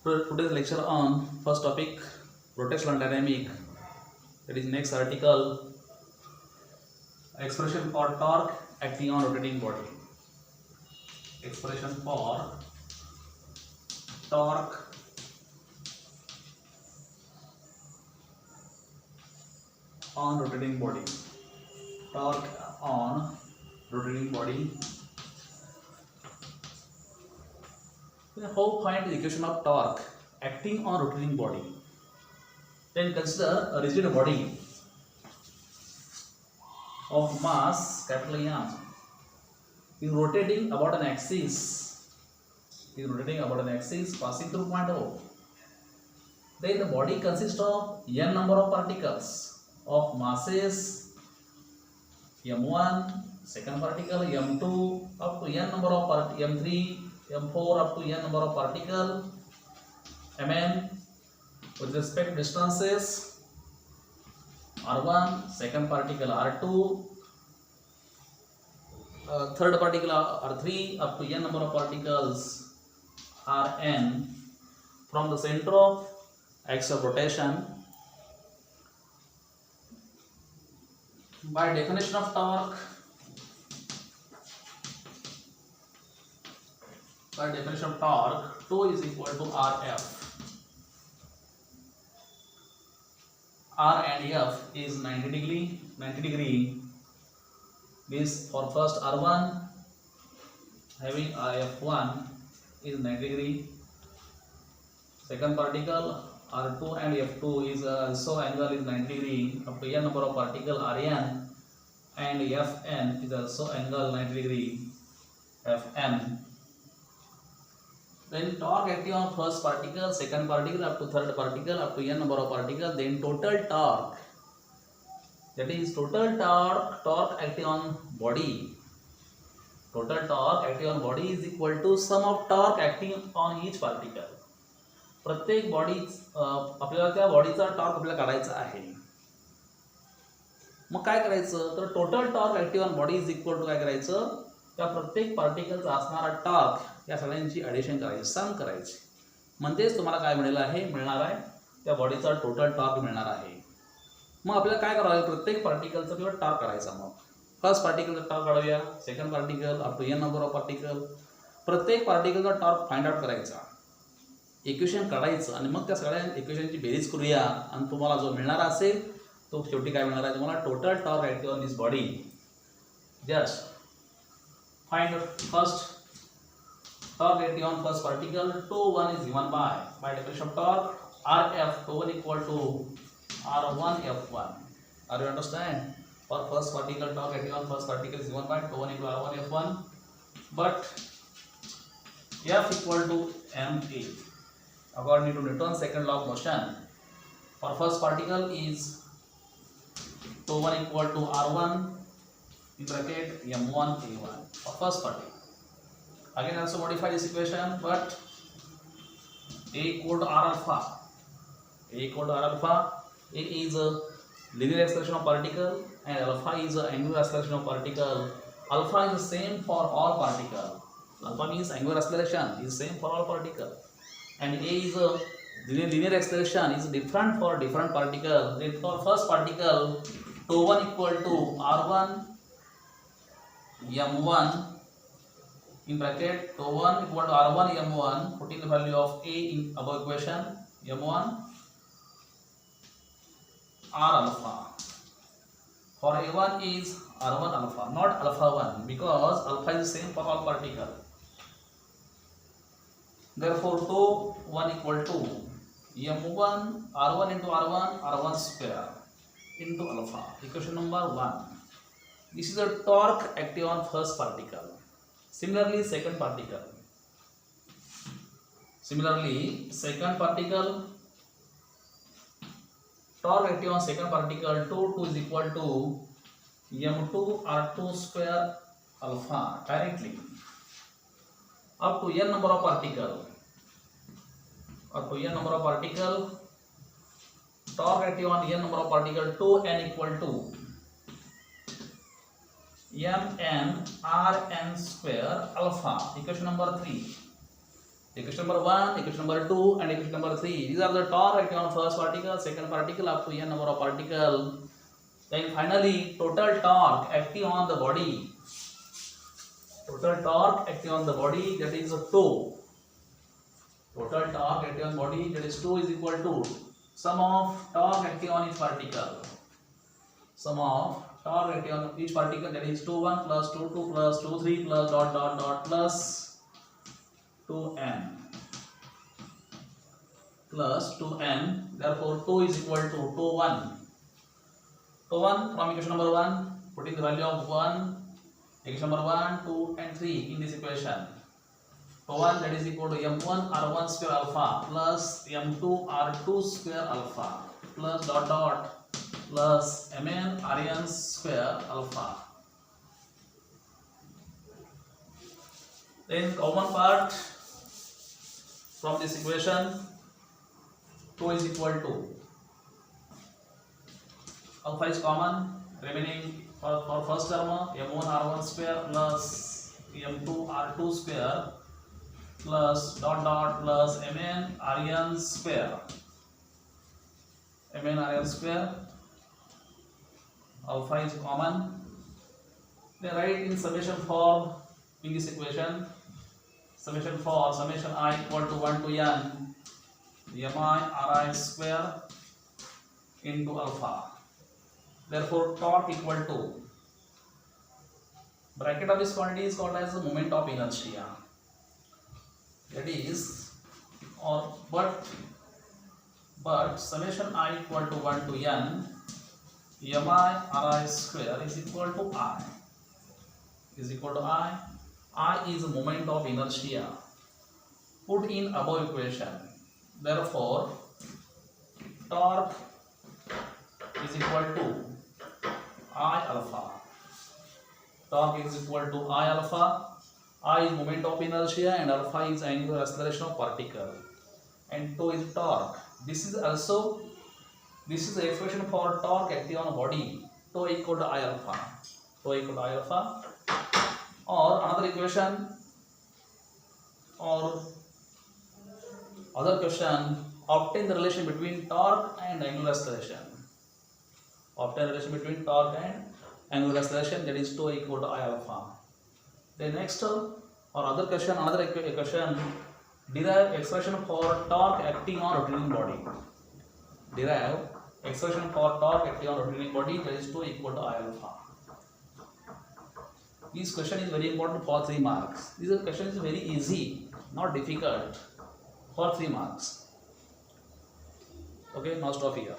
Today's lecture on first topic rotational dynamic, that is next article, expression for torque acting on rotating body. Expression for torque on rotating body. Torque on rotating body. How find the equation of torque acting on rotating body? Then consider a rigid body of mass capital M is rotating about an axis. Passing through point O. Then the body consists of n number of particles of masses m1, second particle m2 up to n number of m3, m4 up to n number of particle mm with respect to distances r1, second particle r2, third particle r3 up to n number of particles rn from the center of axis of rotation. By definition of torque, τ is equal to Rf. R and F is 90 degree means for first R1 having F1 is 90 degree, second particle R2 and F2 is also angle is 90 degree up to n number of particle Rn, and Fn is also angle 90 degree Fn. Then torque acting on first particle, second particle up to third particle up to n number of particles, then total torque, that is total torque acting on body. Total torque acting on body is equal to sum of torque acting on each particle. प्रत्येक body आपल्याला त्या बॉडीचा torque आपल्याला काढायचा आहे. मग काय करायचं तर total torque active on body is equal to काय करायचं त्या प्रत्येक पार्टिकलचा असणारा टॉर्क या सगळ्यांची ॲडिशन करायची, सम करायची, म्हणजेच तुम्हाला काय मिळणार आहे त्या बॉडीचा टोटल टॉर्क मिळणार आहे. मग आपल्याला काय करावं लागेल प्रत्येक पार्टिकलचा किंवा टॉर्क काढायचा. मग फर्स्ट पार्टिकलचा टॉर्क काढूया, second particle up to n number of particle, प्रत्येक पार्टिकलचा टॉर्क फाइंड आउट करायचा, इक्वेशन काढायचं आणि मग त्या सगळ्या इक्वेशनची बेरीज करूया आणि तुम्हाला जो मिळणार असेल तो शेवटी काय मिळणार आहे तुम्हाला total torque active on this body. Just find first torque acting on first particle. τ1 is given by definition of torque Rf, τ1 equal to R1 F1. Are you understand? For first particle torque acting on first particle is given by τ1 equal to R1 F1, but F equal to ma. According to Newton's second law of motion, for first particle is τ1 equal to R1 in bracket m1 a1 for first particle. Again also modify this equation, but A equal to R alpha. A is a linear acceleration of particle and alpha is a angular acceleration of particle. Alpha is the same for all particle. Alpha means angular acceleration is same for all particle, and A is a linear acceleration is different for different particle. Then for first particle τ1 equal to R1 m1 in bracket τ1 equal to R1 m1, putting the value of A in above equation m1 R alpha. For A1 is R1 alpha, not alpha 1, because alpha is the same for all particle. Therefore τ1 equal to m1 R1 into R1 square into alpha. Equation number 1. This is the torque active on first particle. Similarly, second particle. Torque active on second particle τ2 is equal to m2 R2 square alpha directly up to n number of particle. Torque active on n number of particle τn equal to mn Rn square alpha. Equation number 3. Equation number 1, equation number 2, and equation number 3. These are the torque acting on first particle, second particle, up to n number of particle. Then finally, total torque acting on the body. Total torque acting on the body, that is tau. Total torque acting on body, that is tau, is equal to sum of torque acting on each particle. Sum of torque acting on each particle, that is 2 1 plus 2 2 plus 2 3 plus dot dot dot plus 2n plus 2n. Therefore, tau is equal to tau 1. Tau 1 from equation number 1, putting the value of 1, equation number 1, 2, and 3 in this equation. Tau 1, that is equal to m1 r1 square alpha plus m2 r2 square alpha plus dot dot plus mn rn square alpha. Then common part from this equation, tau is equal to alpha is common, remaining for first term m1 r1 square plus m2 r2 square plus dot dot plus mn rn square. Mn rn square, alpha is common. Then write in summation form in this equation. Summation for summation I equal to 1 to n mi ri square into alpha. Therefore, torque equal to, bracket of this quantity is called as the moment of inertia. That is, or but summation I equal to 1 to n mi ri square is equal to I. Is equal to I. I is the moment of inertia put in above equation. Therefore, torque is equal to I alpha. Torque is equal to I alpha. I is moment of inertia and alpha is angular acceleration of particle. And tau is torque. This is the expression for torque acting on a body. Tau equal to I alpha. Tau equal to I alpha. Or another equation, or other question, obtain the relation between torque and angular acceleration. Obtain the relation between torque and angular acceleration, that is tau equal to I alpha. The next or other question, another equation, derive expression for torque acting on rotating body. Derive expression for torque acting on rotating body, that is tau equal to I alpha. This question is very important for 3 marks. This question is very easy, not difficult, for 3 marks. Okay, now stop here.